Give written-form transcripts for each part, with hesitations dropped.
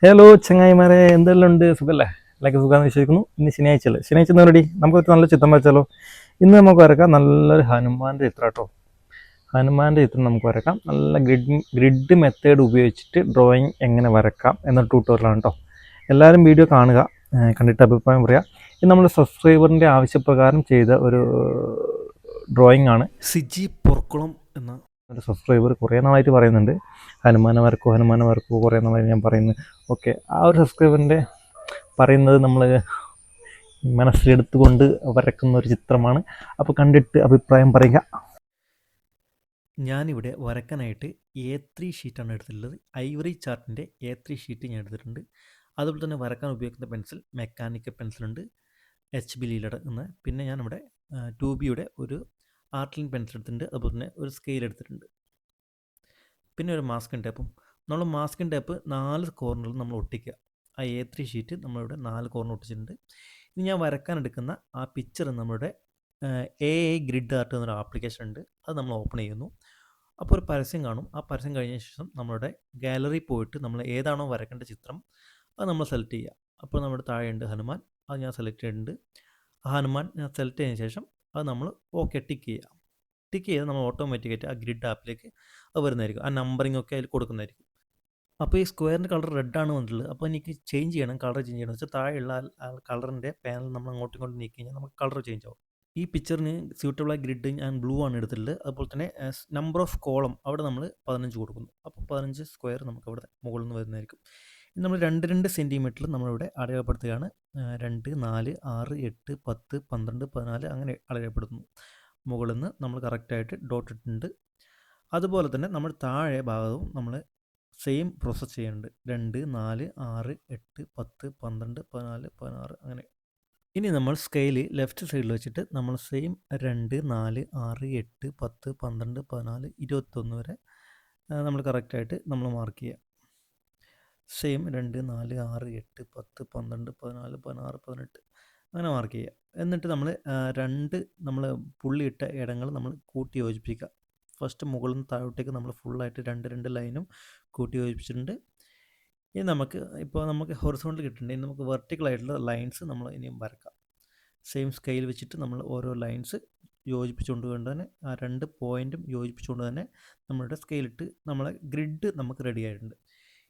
Hello ചങ്ങായിമാരെ, എന്തെല്ലാം ഉണ്ട്? സുഖല്ലേ? എല്ലാവർക്കും സുഖമാണെന്ന് വിശ്വസിക്കുന്നു. ഇന്ന് ശനിയാഴ്ച ശനിയാഴ്ച റെഡി നമുക്ക് ഒരു നല്ല ചിത്രം വരച്ചാലോ? ഇന്ന് നമുക്ക് വരക്കാം നല്ലൊരു ഹനുമാന്റെ ചിത്രം കേട്ടോ. ഹനുമാന്റെ ചിത്രം നമുക്ക് വരക്കാം. നല്ല ഗ്രിഡ് മെത്തേഡ് ഉപയോഗിച്ചിട്ട് ഡ്രോയിങ് എങ്ങനെ വരക്കാം എന്ന ട്യൂട്ടോറിയലാണ് കേട്ടോ. എല്ലാവരും വീഡിയോ കാണുക, കണ്ടിട്ട് അഭിപ്രായം പറയാം. ഇത് നമ്മുടെ സബ്സ്ക്രൈബറിൻ്റെ ആവശ്യപ്രകാരം ചെയ്ത ഒരു ഡ്രോയിങ് ആണ്. സിജി പൊർക്കുളം എന്ന ഒരു സബ്സ്ക്രൈബർ കുറേ നാളായിട്ട് പറയുന്നുണ്ട്, ഹനുമാനെ വരക്കൂ കുറേ നാളായിട്ട് ഞാൻ പറയുന്നു. ഓക്കെ, ആ ഒരു സബ്സ്ക്രൈബറിൻ്റെ പറയുന്നത് നമ്മൾ മനസ്സിലെടുത്തുകൊണ്ട് വരക്കുന്ന ഒരു ചിത്രമാണ്. അപ്പോൾ കണ്ടിട്ട് അഭിപ്രായം പറയുക. ഞാനിവിടെ വരക്കാനായിട്ട് A3 ഷീറ്റാണ് എടുത്തിട്ടുള്ളത്. ഐവറി ചാർട്ടിൻ്റെ A3 ഷീറ്റ് ഞാൻ എടുത്തിട്ടുണ്ട്. അതുപോലെ തന്നെ വരക്കാൻ ഉപയോഗിക്കുന്ന പെൻസിൽ മെക്കാനിക്കൽ പെൻസിലുണ്ട്, HB ലീലയുടെ എന്ന്. പിന്നെ ഞാനിവിടെ 2Bയുടെ ഒരു ആർട്ട് പെൻസിൽ എടുത്തിട്ടുണ്ട്. അതുപോലെ തന്നെ ഒരു സ്കെയിൽ എടുത്തിട്ടുണ്ട്. പിന്നെ ഒരു മാസ്കിൻ ടേപ്പും. നമ്മൾ മാസ്കിൻ ടേപ്പ് 4 കോർണറിൽ നമ്മൾ ഒട്ടിക്കുക. ആ A3 ഷീറ്റ് നമ്മളിവിടെ 4 കോർണർ ഒട്ടിച്ചിട്ടുണ്ട്. ഇനി ഞാൻ വരക്കാൻ എടുക്കുന്ന ആ പിക്ചർ നമ്മളുടെ AI ഗ്രിഡ് ആർട്ട് എന്നൊരു ആപ്ലിക്കേഷൻ ഉണ്ട്. അത് നമ്മൾ ഓപ്പൺ ചെയ്യുന്നു. അപ്പോൾ ഒരു പരസ്യം കാണും. ആ പരസ്യം കഴിഞ്ഞ ശേഷം നമ്മളുടെ ഗാലറി പോയിട്ട് നമ്മൾ ഏതാണോ വരക്കേണ്ട ചിത്രം അത് നമ്മൾ സെലക്ട് ചെയ്യുക. അപ്പോൾ നമ്മുടെ താഴെയുണ്ട് ഹനുമാൻ, അത് ഞാൻ സെലക്ട് ചെയ്തിട്ടുണ്ട്. ആ ഹനുമാൻ ഞാൻ സെലക്ട് ചെയ്തതിന് ശേഷം അത് നമ്മൾ ഓക്കെ ടിക്ക് ചെയ്യുക. ടിക്ക് ചെയ്ത് നമ്മൾ ഓട്ടോമാറ്റിക്കായിട്ട് ആ ഗ്രിഡ് ആപ്പിലേക്ക് അത് വരുന്നതായിരിക്കും. ആ നമ്പറിംഗ് ഒക്കെ അതിൽ കൊടുക്കുന്നതായിരിക്കും. അപ്പോൾ ഈ സ്ക്വയറിൻ്റെ കളർ റെഡാണ് വന്നിട്ടുള്ളത്. അപ്പോൾ എനിക്ക് ചേഞ്ച് ചെയ്യണം, കളർ ചേഞ്ച് ചെയ്യണം എന്ന് വെച്ചാൽ താഴെയുള്ള ആ കളറിൻ്റെ പാനൽ നമ്മൾ അങ്ങോട്ടും ഇങ്ങോട്ടും നീക്കി കഴിഞ്ഞാൽ നമുക്ക് കളർ ചേഞ്ച് ആവും. ഈ പിക്ചറിന് സ്യൂട്ടബിളായ ഗ്രിഡ് ഞാൻ ബ്ലൂ ആണ് എടുത്തിട്ടുള്ളത്. അതുപോലെ തന്നെ നമ്പർ ഓഫ് കോളം അവിടെ നമ്മൾ 15 കൊടുക്കുന്നു. അപ്പോൾ 15 സ്ക്വയർ നമുക്ക് അവിടെ മുകളിൽ നിന്ന് വരുന്നതായിരിക്കും. ഇനി നമ്മൾ 2 സെൻറ്റിമീറ്ററിൽ നമ്മളിവിടെ അടയാളപ്പെടുത്തുകയാണ്. 2, 4, 6, 8, 10, 12, 14 അങ്ങനെ അടയാളപ്പെടുത്തുന്നു. മുകളിൽ നിന്ന് നമ്മൾ കറക്റ്റായിട്ട് ഡോട്ട് ഇട്ടിട്ടുണ്ട്. അതുപോലെ തന്നെ നമ്മൾ താഴെ ഭാഗവും നമ്മൾ സെയിം പ്രോസസ്സ് ചെയ്യുന്നുണ്ട്. 2, 4, 6, 8, 10, 12, 14, 16 അങ്ങനെ. ഇനി നമ്മൾ സ്കെയില് ലെഫ്റ്റ് സൈഡിൽ വെച്ചിട്ട് നമ്മൾ സെയിം 2, 4, 6, 8, 10, 12, 14, 21 വരെ നമ്മൾ കറക്റ്റായിട്ട് നമ്മൾ മാർക്ക് ചെയ്യുക. സെയിം 2, 4, 6, 8, 10, 12, 14, 16, 18 അങ്ങനെ മാർക്ക് ചെയ്യുക. എന്നിട്ട് നമ്മൾ 2 നമ്മൾ പുള്ളിയിട്ട ഇടങ്ങൾ നമ്മൾ കൂട്ടി യോജിപ്പിക്കുക. ഫസ്റ്റ് മുകളിൽ നിന്ന് താഴോട്ടേക്ക് നമ്മൾ ഫുള്ളായിട്ട് 2 ലൈനും കൂട്ടി യോജിപ്പിച്ചിട്ടുണ്ട്. ഇനി നമുക്ക് ഹൊറിസോണ്ടൽ കിട്ടുന്നുണ്ട്. ഇനി നമുക്ക് വെർട്ടിക്കലായിട്ടുള്ള ലൈൻസ് നമ്മൾ ഇനിയും വരക്കാം. സെയിം സ്കെയിൽ വെച്ചിട്ട് നമ്മൾ ഓരോ ലൈൻസ് യോജിപ്പിച്ചുകൊണ്ട് തന്നെ ആ 2 പോയിൻറ്റും യോജിപ്പിച്ചുകൊണ്ട് തന്നെ നമ്മളുടെ സ്കെയിലിട്ട് നമ്മളെ ഗ്രിഡ് നമുക്ക് റെഡി ആയിട്ടുണ്ട്.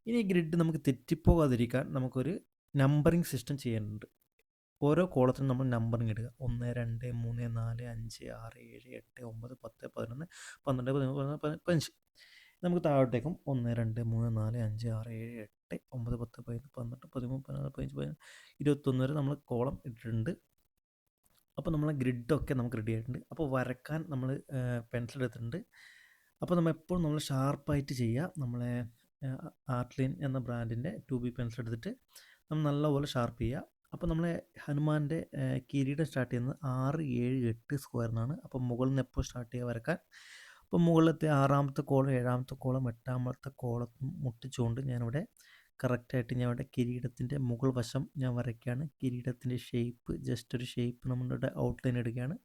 ഇനി ഈ ഗ്രിഡ് നമുക്ക് തെറ്റിപ്പോകാതിരിക്കാൻ നമുക്കൊരു നമ്പറിങ് സിസ്റ്റം ചെയ്യാനുണ്ട്. ഓരോ കോളത്തിനും നമ്മൾ നമ്പറിങ് ഇടുക. 1, 2, 3, 4, 5, 6, 7, 8, 9, 10, 11, 12, 13, 14, 15. നമുക്ക് താഴോട്ടേക്കും 1, 2, 3, 4, 5, 6, 7, 8, 9, 10, 11, 12, 13, 14, 15, 21 വരെ നമ്മൾ കോളം ഇട്ടിട്ടുണ്ട്. അപ്പോൾ നമ്മളെ ഗ്രിഡൊക്കെ നമുക്ക് റെഡി ആയിട്ടുണ്ട്. അപ്പോൾ വരക്കാൻ നമ്മൾ പെൻസിൽ എടുത്തിട്ടുണ്ട്. അപ്പോൾ എപ്പോഴും നമ്മൾ ഷാർപ്പായിട്ട് ചെയ്യുക. നമ്മളെ ആർട്ട്ലൈൻ എന്ന ബ്രാൻഡിൻ്റെ 2B പെൻസിൽ എടുത്തിട്ട് നമ്മൾ നല്ലപോലെ ഷാർപ്പ് ചെയ്യുക. അപ്പോൾ നമ്മളെ ഹനുമാൻ്റെ കിരീടം സ്റ്റാർട്ട് ചെയ്യുന്നത് 6, 7, 8 സ്ക്വയറിനാണ്. അപ്പോൾ മുകളിൽ നിന്ന് എപ്പോൾ സ്റ്റാർട്ട് ചെയ്യുക വരക്കാൻ? അപ്പോൾ മുകളിലത്തെ 6ാമത്തെ കോളം, 7ാമത്തെ കോളം, 8ാമത്തെ കോളം മുട്ടിച്ചുകൊണ്ട് ഞാനിവിടെ കറക്റ്റായിട്ട് ഞാൻ ഇവിടെ കിരീടത്തിൻ്റെ മുകൾ വശം ഞാൻ വരയ്ക്കുകയാണ്. കിരീടത്തിൻ്റെ ഷേപ്പ് ജസ്റ്റ് ഒരു ഷേപ്പ് നമ്മളുടെ ഔട്ട്ലൈൻ എടുക്കുകയാണ്.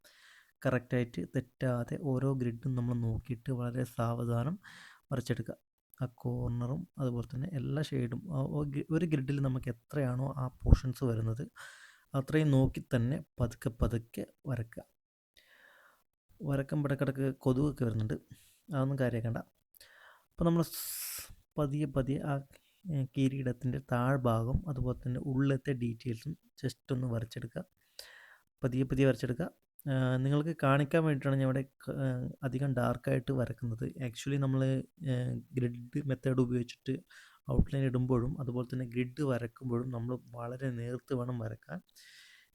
കറക്റ്റായിട്ട് തെറ്റാതെ ഓരോ ഗ്രിഡും നമ്മൾ നോക്കിയിട്ട് വളരെ സാവധാനം വരച്ചെടുക്കുക. ആ കോർണറും അതുപോലെ തന്നെ എല്ലാ ഷെയ്ഡും ഒരു ഗ്രിഡിൽ നമുക്ക് എത്രയാണോ ആ പോർഷൻസ് വരുന്നത് അത്രയും നോക്കി തന്നെ പതുക്കെ പതുക്കെ വരക്കുക. വരക്കുമ്പോൾ ഇടയ്ക്കിടയ്ക്ക് കൊതുകൊക്കെ വരുന്നുണ്ട്, അതൊന്നും കാര്യമാക്കണ്ട. അപ്പോൾ നമ്മൾ പതിയെ ആ കിരീടത്തിൻ്റെ താഴ്ഭാഗം അതുപോലെ തന്നെ ഉള്ളിലത്തെ ഡീറ്റെയിൽസും ജസ്റ്റ് ഒന്ന് വരച്ചെടുക്കുക. പതിയെ വരച്ചെടുക്കുക. നിങ്ങൾക്ക് കാണിക്കാൻ വേണ്ടിയിട്ടാണ് ഞാൻ ഇവിടെ അധികം ഡാർക്കായിട്ട് വരക്കുന്നത്. ആക്ച്വലി നമ്മൾ ഗ്രിഡ് മെത്തേഡ് ഉപയോഗിച്ചിട്ട് ഔട്ട്ലൈൻ ഇടുമ്പോഴും അതുപോലെ തന്നെ ഗ്രിഡ് വരക്കുമ്പോഴും നമ്മൾ വളരെ നേർത്ത് വേണം വരക്കാൻ.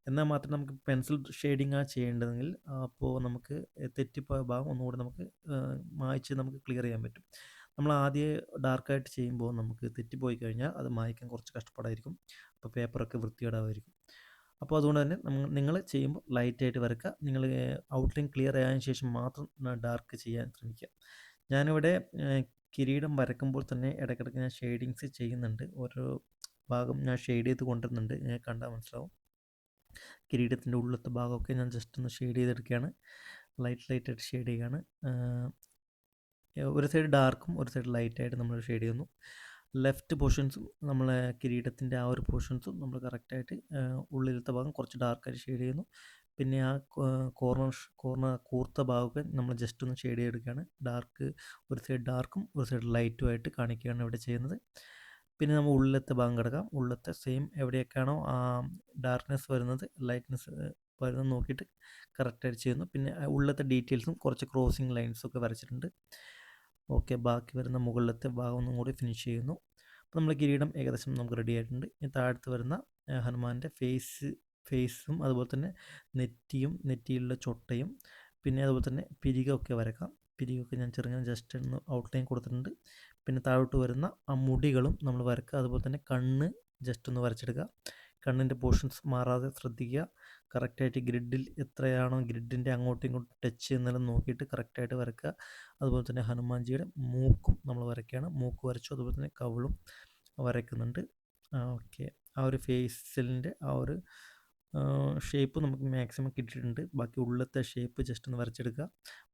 എന്നാൽ മാത്രം നമുക്ക് പെൻസിൽ ഷെയ്ഡിങ്ങാണ് ചെയ്യേണ്ടതെങ്കിൽ അപ്പോൾ നമുക്ക് തെറ്റിപ്പോയ ഭാഗം ഒന്നുകൂടി നമുക്ക് മായ്ച്ച് നമുക്ക് ക്ലിയർ ചെയ്യാൻ പറ്റും. നമ്മൾ ആദ്യം ഡാർക്കായിട്ട് ചെയ്യുമ്പോൾ നമുക്ക് തെറ്റിപ്പോയി കഴിഞ്ഞാൽ അത് മായ്ക്കാൻ കുറച്ച് കഷ്ടപ്പാടായിരിക്കും. അപ്പോൾ പേപ്പറൊക്കെ വൃത്തികേടായിരിക്കും. അപ്പോൾ അതുകൊണ്ട് തന്നെ നിങ്ങൾ ചെയ്യുമ്പോൾ ലൈറ്റായിട്ട് വരക്കുക. നിങ്ങൾ ഔട്ട്ലൈൻ ക്ലിയർ ആയതിനു ശേഷം മാത്രം ഡാർക്ക് ചെയ്യാൻ ശ്രമിക്കുക. ഞാനിവിടെ കിരീടം വരക്കുമ്പോൾ തന്നെ ഇടയ്ക്കിടയ്ക്ക് ഞാൻ ഷെയ്ഡിങ്സ് ചെയ്യുന്നുണ്ട്. ഓരോ ഭാഗം ഞാൻ ഷെയ്ഡ് ചെയ്ത് കൊണ്ടുവരുന്നുണ്ട്. ഞാൻ കണ്ടാൽ മനസ്സിലാവും. കിരീടത്തിൻ്റെ ഉള്ളിലത്തെ ഭാഗമൊക്കെ ഞാൻ ജസ്റ്റ് ഒന്ന് ഷെയ്ഡ് ചെയ്തെടുക്കുകയാണ്. ലൈറ്റായിട്ട് ഷെയ്ഡ് ചെയ്യുകയാണ്. ഒരു സൈഡ് ഡാർക്കും ഒരു സൈഡ് ലൈറ്റായിട്ട് നമ്മൾ ഷെയ്ഡ് ചെയ്യുന്നു. ലെഫ്റ്റ് പോർഷൻസും നമ്മളെ കിരീടത്തിൻ്റെ ആ ഒരു പോർഷൻസും നമ്മൾ കറക്റ്റായിട്ട് ഉള്ളിലത്തെ ഭാഗം കുറച്ച് ഡാർക്കായിട്ട് ഷെയ്ഡ് ചെയ്യുന്നു. പിന്നെ ആ കോർണർ കൂർത്ത ഭാഗമൊക്കെ നമ്മൾ ജസ്റ്റ് ഒന്ന് ഷെയ്ഡ് ചെയ്തെടുക്കുകയാണ്. ഡാർക്ക് ഒരു സൈഡ് ഡാർക്കും ഒരു സൈഡ് ലൈറ്റും ആയിട്ട് കാണിക്കുകയാണ് ഇവിടെ ചെയ്യുന്നത്. പിന്നെ നമ്മൾ ഉള്ളിലത്തെ ഭാഗം കിടക്കാം. ഉള്ളിലത്തെ സെയിം എവിടെയൊക്കെയാണോ ഡാർക്ക്നെസ് വരുന്നത് ലൈറ്റ്നെസ് വരുന്നത് നോക്കിയിട്ട് കറക്റ്റായിട്ട് ചെയ്യുന്നു. പിന്നെ ഉള്ളിലത്തെ ഡീറ്റെയിൽസും കുറച്ച് ക്രോസിങ് ലൈൻസൊക്കെ വരച്ചിട്ടുണ്ട്. ഓക്കെ, ബാക്കി വരുന്ന മുകളിലത്തെ ഭാഗം ഒന്നും കൂടി ഫിനിഷ് ചെയ്യുന്നു. അപ്പോൾ നമ്മൾ കിരീടം ഏകദേശം നമുക്ക് റെഡി ആയിട്ടുണ്ട്. ഇനി താഴത്ത് വരുന്ന ഹനുമാൻ്റെ ഫേസും അതുപോലെ തന്നെ നെറ്റിയിലുള്ള ചൊട്ടയും പിന്നെ അതുപോലെ തന്നെ പിരികൊക്കെ വരക്കാം. പിരികൊക്കെ ഞാൻ ചെറുങ്ങനെ ജസ്റ്റ് ഒന്ന് ഔട്ട്ലൈൻ കൊടുത്തിട്ടുണ്ട്. പിന്നെ താഴോട്ട് വരുന്ന ആ മുടികളും നമ്മൾ വരക്കുക. അതുപോലെ തന്നെ കണ്ണ് ജസ്റ്റ് ഒന്ന് വരച്ചെടുക്കുക. കണ്ണിൻ്റെ പോർഷൻസ് മാറാതെ ശ്രദ്ധിക്കുക. കറക്റ്റായിട്ട് ഗ്രിഡിൽ എത്രയാണോ ഗ്രിഡിൻ്റെ അങ്ങോട്ടും ഇങ്ങോട്ടും ടച്ച് ചെയ്യുന്നതെന്ന് നോക്കിയിട്ട് കറക്റ്റായിട്ട് വരക്കുക. അതുപോലെ തന്നെ ഹനുമാൻജിയുടെ മൂക്കും നമ്മൾ വരയ്ക്കുകയാണ്. മൂക്ക് വരച്ചു, അതുപോലെ തന്നെ കവിളും വരയ്ക്കുന്നുണ്ട്. ഓക്കെ, ആ ഒരു ഫേസിലിൻ്റെ ആ ഒരു ഷേപ്പ് നമുക്ക് മാക്സിമം കിട്ടിയിട്ടുണ്ട്. ബാക്കി ഉള്ളിലത്തെ ഷേപ്പ് ജസ്റ്റ് ഒന്ന് വരച്ചെടുക്കുക.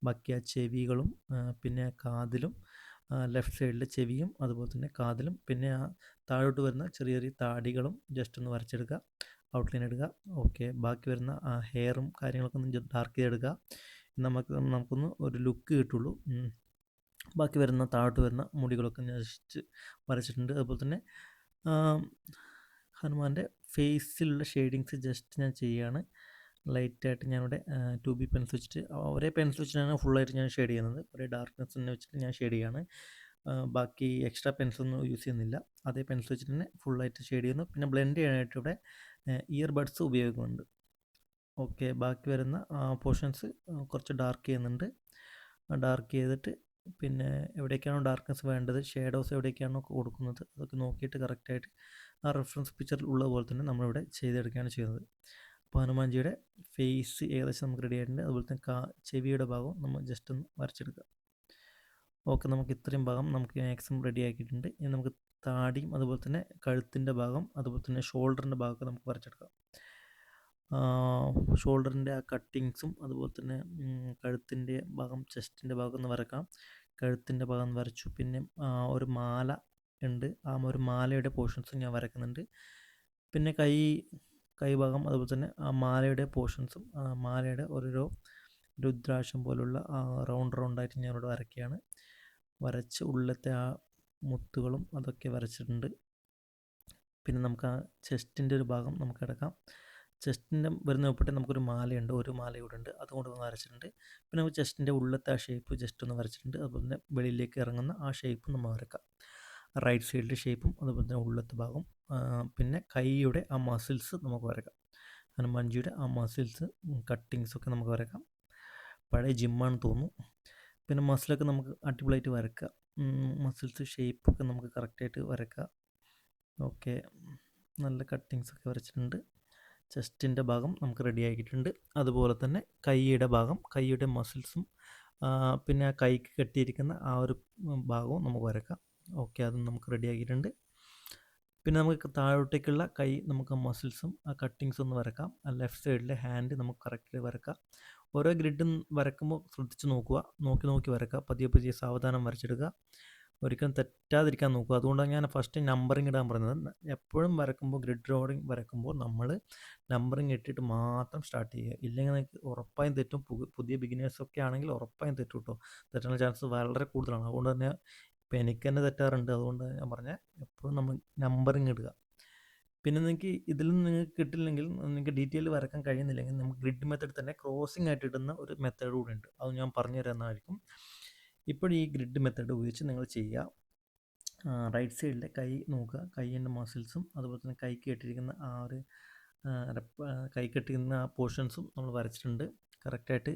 ബാക്കി ആ ചെവികളും പിന്നെ കാതിലും ലെഫ്റ്റ് സൈഡിലെ ചെവിയും അതുപോലെ തന്നെ കാതിലും പിന്നെ ആ താഴോട്ട് വരുന്ന ചെറിയ ചെറിയ താടികളും ജസ്റ്റ് ഒന്ന് വരച്ചെടുക്കുക, ഔട്ട്ലൈൻ എടുക്കുക. ഓക്കെ, ബാക്കി വരുന്ന ആ ഹെയറും കാര്യങ്ങളൊക്കെ ഒന്ന് ഡാർക്ക് ചെയ്തെടുക്കുക. നമുക്കൊന്ന് ഒരു ലുക്ക് കിട്ടുള്ളൂ. ബാക്കി വരുന്ന താഴോട്ട് വരുന്ന മുടികളൊക്കെ ജസ്റ്റ് വരച്ചിട്ടുണ്ട്. അതുപോലെ തന്നെ ഹനുമാൻ്റെ ഫേസിലുള്ള ഷെയ്ഡിങ്സ് ജസ്റ്റ് ഞാൻ ചെയ്യുകയാണ്. ലൈറ്റായിട്ട് ഞാനിവിടെ 2B പെൻസിൽ വെച്ചിട്ട് ഒരേ പെൻസിൽ വെച്ചിട്ടാണ് ഫുള്ളായിട്ട് ഞാൻ ഷെയ്ഡ് ചെയ്യുന്നത്. ഒരേ ഡാർക്ക്നെസ് തന്നെ വെച്ചിട്ട് ഞാൻ ഷെയ്ഡ് ചെയ്യുകയാണ്. ബാക്കി എക്സ്ട്രാ പെൻസിലൊന്നും യൂസ് ചെയ്യുന്നില്ല. അതേ പെൻസിൽ വെച്ചിട്ട് തന്നെ ഫുള്ളായിട്ട് ഷെയ്ഡ് ചെയ്യുന്നു. പിന്നെ ബ്ലെൻഡ് ചെയ്യാനായിട്ട് ഇവിടെ ഇയർബഡ്സ് ഉപയോഗിക്കുന്നുണ്ട്. ഓക്കെ, ബാക്കി വരുന്ന പോർഷൻസ് കുറച്ച് ഡാർക്ക് ചെയ്യുന്നുണ്ട്. ഡാർക്ക് ചെയ്തിട്ട് പിന്നെ എവിടേക്കാണോ ഡാർക്ക്നെസ് വേണ്ടത്, ഷേഡോസ് എവിടേക്കാണോ കൊടുക്കുന്നത് അതൊക്കെ നോക്കിയിട്ട് കറക്റ്റായിട്ട് ആ റെഫറൻസ് പിക്ചറിൽ ഉള്ള പോലെ തന്നെ നമ്മളിവിടെ ചെയ്തെടുക്കുകയാണ് ചെയ്യുന്നത്. അപ്പോൾ ഹനുമാൻജിയുടെ ഫേസ് ഏകദേശം നമുക്ക് റെഡി ആയിട്ടുണ്ട്. അതുപോലെ തന്നെ ചെവിയുടെ ഭാഗം നമ്മൾ ജസ്റ്റ് ഒന്ന് വരച്ചെടുക്കുക. ഓക്കെ, നമുക്ക് ഇത്രയും ഭാഗം നമുക്ക് മാക്സിമം റെഡി ആക്കിയിട്ടുണ്ട്. ഇനി നമുക്ക് താടിയും അതുപോലെ തന്നെ കഴുത്തിൻ്റെ ഭാഗം അതുപോലെ തന്നെ ഷോൾഡറിൻ്റെ ഭാഗമൊക്കെ നമുക്ക് വരച്ചെടുക്കാം. ഷോൾഡറിൻ്റെ ആ കട്ടിങ്സും അതുപോലെ തന്നെ കഴുത്തിൻ്റെ ഭാഗം ചെസ്റ്റിൻ്റെ ഭാഗം ഒന്ന് വരക്കാം. കഴുത്തിൻ്റെ ഭാഗം വരച്ചു. പിന്നെ ഒരു മാല ഉണ്ട്, ആ ഒരു മാലയുടെ പോർഷൻസും ഞാൻ വരയ്ക്കുന്നുണ്ട്. പിന്നെ കൈഭാഗം അതുപോലെ തന്നെ ആ മാലയുടെ പോർഷൻസും മാലയുടെ ഓരോരോ രുദ്രാക്ഷം പോലുള്ള റൗണ്ടായിട്ട് ഞാനിവിടെ വരയ്ക്കുകയാണ്. വരച്ച് ഉള്ളിലത്തെ ആ മുത്തുകളും അതൊക്കെ വരച്ചിട്ടുണ്ട്. പിന്നെ നമുക്ക് ആ ചെസ്റ്റിൻ്റെ ഒരു ഭാഗം നമുക്ക് എടുക്കാം. ചെസ്റ്റിൻ്റെ വരുന്ന ഉൾപ്പെട്ട് നമുക്കൊരു മാലയുണ്ട്, ഒരു മാല ഇവിടെ ഉണ്ട്, അതുകൊണ്ട് ഒന്ന് വരച്ചിട്ടുണ്ട്. പിന്നെ നമുക്ക് ചെസ്റ്റിൻ്റെ ഉള്ളിലത്തെ ആ ഷേപ്പ് ജസ്റ്റ് ഒന്ന് വരച്ചിട്ടുണ്ട്. അതുപോലെ തന്നെ വെളിയിലേക്ക് ഇറങ്ങുന്ന ആ ഷേപ്പും നമ്മൾ വരക്കാം. റൈറ്റ് സൈഡിലെ ഷേപ്പും അതുപോലെ തന്നെ ഉള്ളിലത്തെ ഭാഗം. പിന്നെ കൈയുടെ ആ മസിൽസ് നമുക്ക് വരക്കാം. ഹനുമാൻജിയുടെ ആ മസിൽസ് കട്ടിങ്സൊക്കെ നമുക്ക് വരക്കാം. പഴയ ജിമ്മാണെന്ന് തോന്നുന്നു. പിന്നെ മസിലൊക്കെ നമുക്ക് അടിപൊളിയായിട്ട് വരക്കാം. മസിൽസ് ഷേപ്പൊക്കെ നമുക്ക് കറക്റ്റായിട്ട് വരക്കാം. ഓക്കെ, നല്ല കട്ടിങ്സൊക്കെ വരച്ചിട്ടുണ്ട്. ചെസ്റ്റിൻ്റെ ഭാഗം നമുക്ക് റെഡി ആക്കിയിട്ടുണ്ട്. അതുപോലെ തന്നെ കൈയുടെ മസിൽസും പിന്നെ ആ കൈക്ക് കെട്ടിയിരിക്കുന്ന ആ ഒരു ഭാഗവും നമുക്ക് വരക്കാം. ഓക്കെ, അതും നമുക്ക് റെഡി ആക്കിയിട്ടുണ്ട്. പിന്നെ നമുക്ക് താഴോട്ടേക്കുള്ള കൈ നമുക്ക് മസിൽസും ആ കട്ടിങ്സും ഒന്ന് വരക്കാം. ആ ലെഫ്റ്റ് സൈഡിലെ ഹാൻഡ് നമുക്ക് കറക്റ്റ് വരക്കാം. ഓരോ ഗ്രിഡും വരക്കുമ്പോൾ ശ്രദ്ധിച്ച് നോക്കുക, നോക്കി വരക്കുക. പതിയെ സാവധാനം വരച്ചെടുക്കുക. ഒരിക്കലും തെറ്റാതിരിക്കാൻ നോക്കുക. അതുകൊണ്ടാണ് ഞാൻ ഫസ്റ്റ് നമ്പറിങ് ഇടാൻ പറഞ്ഞത്. എപ്പോഴും വരക്കുമ്പോൾ ഗ്രിഡ് ഡ്രോയിങ് വരക്കുമ്പോൾ നമ്മൾ നമ്പറിങ് ഇട്ടിട്ട് മാത്രം സ്റ്റാർട്ട് ചെയ്യുക. ഇല്ലെങ്കിൽ നിങ്ങൾക്ക് ഉറപ്പായും തെറ്റും. പുതിയ ബിഗിനേഴ്സൊക്കെ ആണെങ്കിൽ ഉറപ്പായും തെറ്റും കേട്ടോ. തെറ്റാനുള്ള ചാൻസ് വളരെ കൂടുതലാണ്. അതുകൊണ്ട് തന്നെ ഇപ്പം എനിക്ക് തന്നെ തെറ്റാറുണ്ട്. അതുകൊണ്ട് ഞാൻ പറഞ്ഞ എപ്പോഴും നമ്മൾ നമ്പറിങ് ഇടുക. പിന്നെ നിങ്ങൾക്ക് ഇതിൽ നിന്ന് നിങ്ങൾക്ക് കിട്ടില്ലെങ്കിൽ, നിങ്ങൾക്ക് ഡീറ്റെയിൽ വരക്കാൻ കഴിയുന്നില്ലെങ്കിൽ നമുക്ക് ഗ്രിഡ് മെത്തേഡ് തന്നെ ക്രോസിംഗ് ആയിട്ട് ഇടുന്ന ഒരു മെത്തേഡ് കൂടെ ഉണ്ട്. അത് ഞാൻ പറഞ്ഞു തരുന്നതായിരിക്കും. ഇപ്പോൾ ഈ ഗ്രിഡ് മെത്തേഡ് ഉപയോഗിച്ച് നിങ്ങൾ ചെയ്യുക. റൈറ്റ് സൈഡിലെ കൈ നോക്കുക. കൈയിൻ്റെ മസിൽസും അതുപോലെ തന്നെ കൈക്ക് കെട്ടിയിരിക്കുന്ന ആ ഒരു കൈ കെട്ടിയിരിക്കുന്ന ആ പോർഷൻസും നമ്മൾ വരച്ചിട്ടുണ്ട്. കറക്റ്റായിട്ട്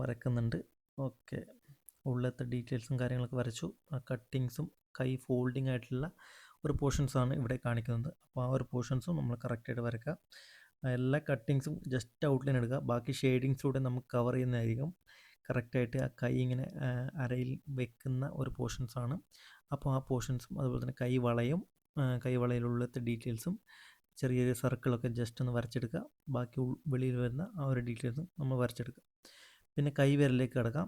വരക്കുന്നുണ്ട്. ഓക്കെ, ഉള്ളിലത്തെ ഡീറ്റെയിൽസും കാര്യങ്ങളൊക്കെ വരച്ചു. ആ കട്ടിങ്സും കൈ ഫോൾഡിങ് ആയിട്ടുള്ള ഒരു പോർഷൻസാണ് ഇവിടെ കാണിക്കുന്നത്. അപ്പോൾ ആ ഒരു പോർഷൻസും നമ്മൾ കറക്റ്റായിട്ട് വരക്കുക. എല്ലാ കട്ടിങ്സും ജസ്റ്റ് ഔട്ട്ലൈൻ എടുക്കുക. ബാക്കി ഷെയ്ഡിങ്സിലൂടെ നമുക്ക് കവർ ചെയ്യുന്നതായിരിക്കും. കറക്റ്റായിട്ട് ആ കൈ ഇങ്ങനെ അരയിൽ വെക്കുന്ന ഒരു പോർഷൻസാണ്. അപ്പോൾ ആ പോർഷൻസും അതുപോലെ തന്നെ കൈവളയിലുള്ളത്തെ ഡീറ്റെയിൽസും ചെറിയ സർക്കിളൊക്കെ ജസ്റ്റ് ഒന്ന് വരച്ചെടുക്കുക. ബാക്കി വെളിയിൽ വരുന്ന ആ ഒരു ഡീറ്റെയിൽസും നമ്മൾ വരച്ചെടുക്കുക. പിന്നെ കൈ വിരലിലേക്ക് കിടക്കാം.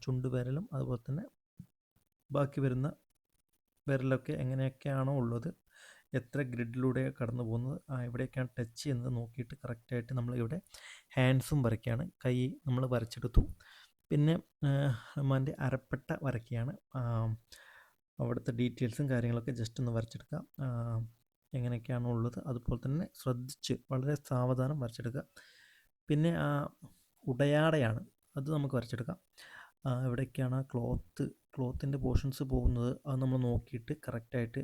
ചുണ്ടുവിരലും അതുപോലെ തന്നെ ബാക്കി വരുന്ന വിരലൊക്കെ എങ്ങനെയൊക്കെയാണോ ഉള്ളത്, എത്ര ഗ്രിഡിലൂടെ കടന്നു പോകുന്നത്, എവിടെയൊക്കെയാണ് ടച്ച് ചെയ്യുന്നത് നോക്കിയിട്ട് കറക്റ്റായിട്ട് നമ്മളിവിടെ ഹാൻഡ്സും വരയ്ക്കുകയാണ്. കൈ നമ്മൾ വരച്ചെടുത്തു. പിന്നെ ഹനുമാൻ്റെ അരപ്പട്ട വരയ്ക്കുകയാണ്. അവിടുത്തെ ഡീറ്റെയിൽസും കാര്യങ്ങളൊക്കെ ജസ്റ്റ് ഒന്ന് വരച്ചെടുക്കുക. എങ്ങനെയൊക്കെയാണോ ഉള്ളത് അതുപോലെ തന്നെ ശ്രദ്ധിച്ച് വളരെ സാവധാനം വരച്ചെടുക്കുക. പിന്നെ ഉടയാടയാണ്, അത് നമുക്ക് വരച്ചെടുക്കാം. എവിടേക്കാണ് ക്ലോത്തിൻ്റെ പോർഷൻസ് പോകുന്നത് അത് നമ്മൾ നോക്കിയിട്ട് കറക്റ്റായിട്ട്,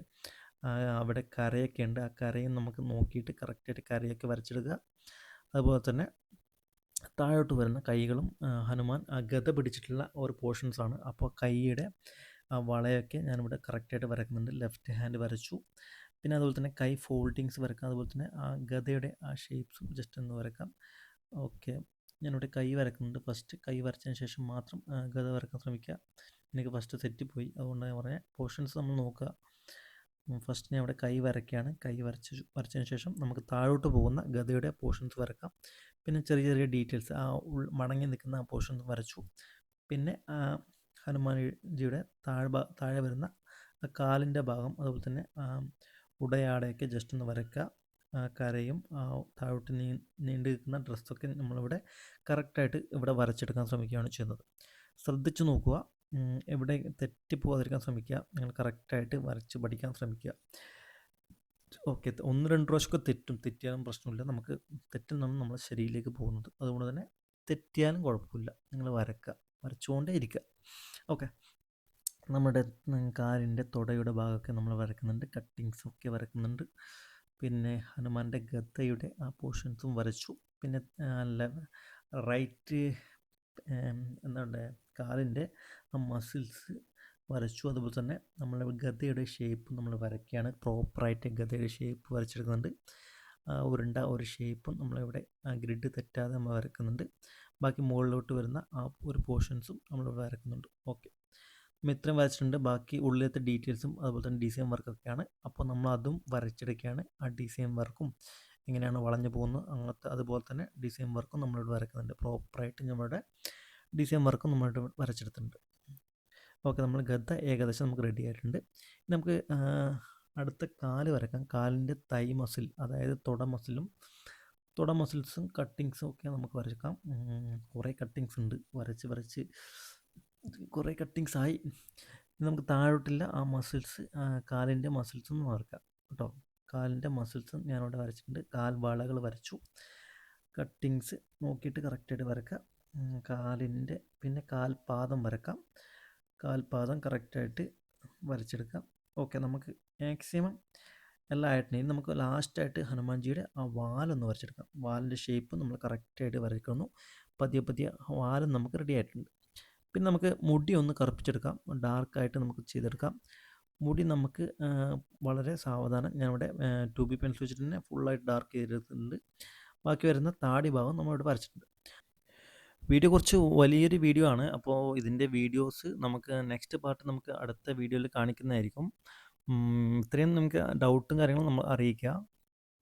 അവിടെ കരയൊക്കെ ഉണ്ട്, ആ കരയും നമുക്ക് നോക്കിയിട്ട് കറക്റ്റായിട്ട് കരയൊക്കെ വരച്ചെടുക്കുക. അതുപോലെ തന്നെ താഴോട്ട് വരുന്ന കൈകളും ഹനുമാൻ ഗദ പിടിച്ചിട്ടുള്ള ഒരു പോർഷൻസാണ്. അപ്പോൾ കൈയുടെ വളയൊക്കെ ഞാനിവിടെ കറക്റ്റായിട്ട് വരക്കുന്നുണ്ട്. ലെഫ്റ്റ് ഹാൻഡ് വരച്ചു. പിന്നെ അതുപോലെ തന്നെ കൈ ഫോൾഡിങ്സ് വരക്കാം. അതുപോലെ തന്നെ ആ ഗദയുടെ ആ ഷേപ്സും ജസ്റ്റ് ഒന്ന് വരക്കാം. ഓക്കെ, ഞാനിവിടെ കൈ വരക്കുന്നുണ്ട്. ഫസ്റ്റ് കൈ വരച്ചതിന് ശേഷം മാത്രം ഗദ വരക്കാൻ ശ്രമിക്കുക. എനിക്ക് ഫസ്റ്റ് തെറ്റിപ്പോയി, അതുകൊണ്ട് ഞാൻ പറഞ്ഞ പോർഷൻസ് നമ്മൾ നോക്കുക. ഫസ്റ്റ് ഞാൻ ഇവിടെ കൈ വരയ്ക്കുകയാണ്. കൈ വരച്ചതിന് ശേഷം നമുക്ക് താഴോട്ട് പോകുന്ന ഗദയുടെ പോർഷൻസ് വരക്കാം. പിന്നെ ചെറിയ ചെറിയ ഡീറ്റെയിൽസ് മടങ്ങി നിൽക്കുന്ന ആ പോർഷൻസ് വരച്ചു. പിന്നെ ഹനുമാൻജിയുടെ താഴെ വരുന്ന കാലിൻ്റെ ഭാഗം, അതുപോലെ തന്നെ ഉടയാടയൊക്കെ ജസ്റ്റ് ഒന്ന് വരയ്ക്കുക. കരയും താഴോട്ട് നീണ്ടു നിൽക്കുന്ന ഡ്രസ്സൊക്കെ നമ്മളിവിടെ കറക്റ്റായിട്ട് ഇവിടെ വരച്ചെടുക്കാൻ ശ്രമിക്കുകയാണ് ചെയ്യുന്നത്. ശ്രദ്ധിച്ചു നോക്കുക, എവിടെ തെറ്റിപ്പോകാതിരിക്കാൻ ശ്രമിക്കുക. നിങ്ങൾ കറക്റ്റായിട്ട് വരച്ച് പഠിക്കാൻ ശ്രമിക്കുക. ഓക്കെ, 1-2 പ്രാവശ്യമൊക്കെ തെറ്റിയാലും പ്രശ്നമില്ല. നമുക്ക് തെറ്റുന്നതാണ് നമ്മൾ ശരിയിലേക്ക് പോകുന്നത്. അതുകൊണ്ട് തന്നെ തെറ്റിയാലും കുഴപ്പമില്ല, നിങ്ങൾ വരച്ചുകൊണ്ടേ ഇരിക്കുക. ഓക്കെ, നമ്മുടെ കാലിൻ്റെ തുടയുടെ ഭാഗമൊക്കെ നമ്മൾ വരക്കുന്നുണ്ട്, കട്ടിങ്സൊക്കെ വരക്കുന്നുണ്ട്. പിന്നെ ഹനുമാൻ്റെ ഗദയുടെ ആ പോർഷൻസും വരച്ചു. പിന്നെ റൈറ്റ് എന്താണ് കാലിൻ്റെ ആ മസിൽസ് വരച്ചു. അതുപോലെ തന്നെ നമ്മൾ ഗദയുടെ ഷേപ്പ് നമ്മൾ വരയ്ക്കുകയാണ്. പ്രോപ്പറായിട്ട് ഗദയുടെ ഷേപ്പ് വരച്ചെടുക്കുന്നുണ്ട്. ഉരുണ്ട ഒരു ഷേപ്പും നമ്മളിവിടെ ഗ്രിഡ് തെറ്റാതെ നമ്മൾ വരക്കുന്നുണ്ട്. ബാക്കി മുകളിലോട്ട് വരുന്ന ആ ഒരു പോർഷൻസും നമ്മൾ വരക്കുന്നുണ്ട്. ഓക്കെ, നമ്മൾ ഇത്രയും വരച്ചിട്ടുണ്ട്. ബാക്കി ഉള്ളിലത്തെ ഡീറ്റെയിൽസും അതുപോലെ തന്നെ ഡിസൈൻ വർക്കൊക്കെയാണ്. അപ്പോൾ നമ്മൾ അതും വരച്ചെടുക്കുകയാണ്. ആ ഡിസൈൻ വർക്കും എങ്ങനെയാണ് വളഞ്ഞു പോകുന്നത് അങ്ങനത്തെ അതുപോലെ തന്നെ ഡിസൈൻ വർക്കും നമ്മളിവിടെ വരക്കുന്നുണ്ട്. പ്രോപ്പറായിട്ട് നമ്മളുടെ ഡിസൈൻ വർക്കും നമ്മളിവിടെ വരച്ചെടുത്തിട്ടുണ്ട്. ഓക്കെ, നമ്മൾ ഗദ ഏകദേശം നമുക്ക് റെഡി ആയിട്ടുണ്ട്. നമുക്ക് അടുത്ത കാല് വരക്കാം. കാലിൻ്റെ തൈ മസിൽ, അതായത് തുട മസിൽസും കട്ടിങ്സും ഒക്കെ നമുക്ക് വരക്കാം. കുറേ കട്ടിങ്സ് ഉണ്ട്, വരച്ച് കുറേ കട്ടിങ്സ് ആയി. നമുക്ക് താഴോട്ടില്ല ആ മസിൽസ്, കാലിൻ്റെ മസിൽസും വരക്കാം കേട്ടോ. കാലിൻ്റെ മസിൽസും ഞാനിവിടെ വരച്ചിട്ടുണ്ട്. കാൽവാളകൾ വരച്ചു. കട്ടിങ്സ് നോക്കിയിട്ട് കറക്റ്റായിട്ട് വരക്കുക. കാലിൻ്റെ പിന്നെ കാൽപാദം വരക്കാം. കാൽപാദം കറക്റ്റായിട്ട് വരച്ചെടുക്കാം. ഓക്കെ, നമുക്ക് മാക്സിമം എല്ലാം ആയിട്ടുണ്ടെങ്കിൽ നമുക്ക് ലാസ്റ്റായിട്ട് ഹനുമാൻജിയുടെ ആ വാലൊന്ന് വരച്ചെടുക്കാം. വാലിൻ്റെ ഷേപ്പ് നമ്മൾ കറക്റ്റായിട്ട് വരയ്ക്കുന്നു. പതിയെ വാലും നമുക്ക് റെഡി ആയിട്ടുണ്ട്. പിന്നെ നമുക്ക് മുടി ഒന്ന് കറുപ്പിച്ചെടുക്കാം. ഡാർക്കായിട്ട് നമുക്ക് ചെയ്തെടുക്കാം. മുടി നമുക്ക് വളരെ സാവധാനം ഞാനിവിടെ 2B പെൻസിൽ വെച്ചിട്ട് തന്നെ ഫുള്ളായിട്ട് ഡാർക്ക് ചെയ്തെടുത്തിട്ടുണ്ട്. ബാക്കി വരുന്ന താടി ഭാഗം നമ്മളിവിടെ വരച്ചിട്ടുണ്ട്. വീഡിയോ കുറച്ച് വലിയൊരു വീഡിയോ ആണ്. അപ്പോൾ ഇതിൻ്റെ വീഡിയോസ് നമുക്ക് നെക്സ്റ്റ് പാർട്ട് നമുക്ക് അടുത്ത വീഡിയോയിൽ കാണിക്കുന്നതായിരിക്കും. ഇത്രയും നമുക്ക് ഡൗട്ടും കാര്യങ്ങളും നമ്മൾ അറിയിക്കുക.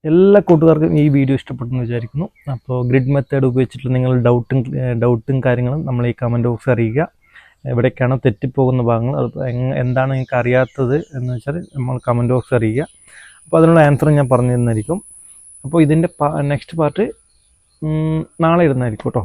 എല്ലാ കൂട്ടുകാർക്കും ഈ വീഡിയോ ഇഷ്ടപ്പെട്ടെന്ന് വിചാരിക്കുന്നു. അപ്പോൾ ഗ്രിഡ് മെത്തേഡ് ഉപയോഗിച്ചിട്ട് നിങ്ങൾ ഡൗട്ടും കാര്യങ്ങളും നമ്മൾ ഈ കമൻറ്റ് ബോക്സ് അറിയിക്കുക. എവിടേക്കാണോ തെറ്റിപ്പോകുന്ന ഭാഗങ്ങൾ, അത് എന്താണ് നിങ്ങൾക്ക് അറിയാത്തത് എന്ന് വെച്ചാൽ നമ്മൾ കമൻറ്റ് ബോക്സ് അറിയിക്കുക. അപ്പോൾ അതിനുള്ള ആൻസർ ഞാൻ പറഞ്ഞു തരുന്നതായിരിക്കും. അപ്പോൾ ഇതിൻ്റെ നെക്സ്റ്റ് പാർട്ട് നാളെ ഇടുന്നതായിരിക്കും കേട്ടോ.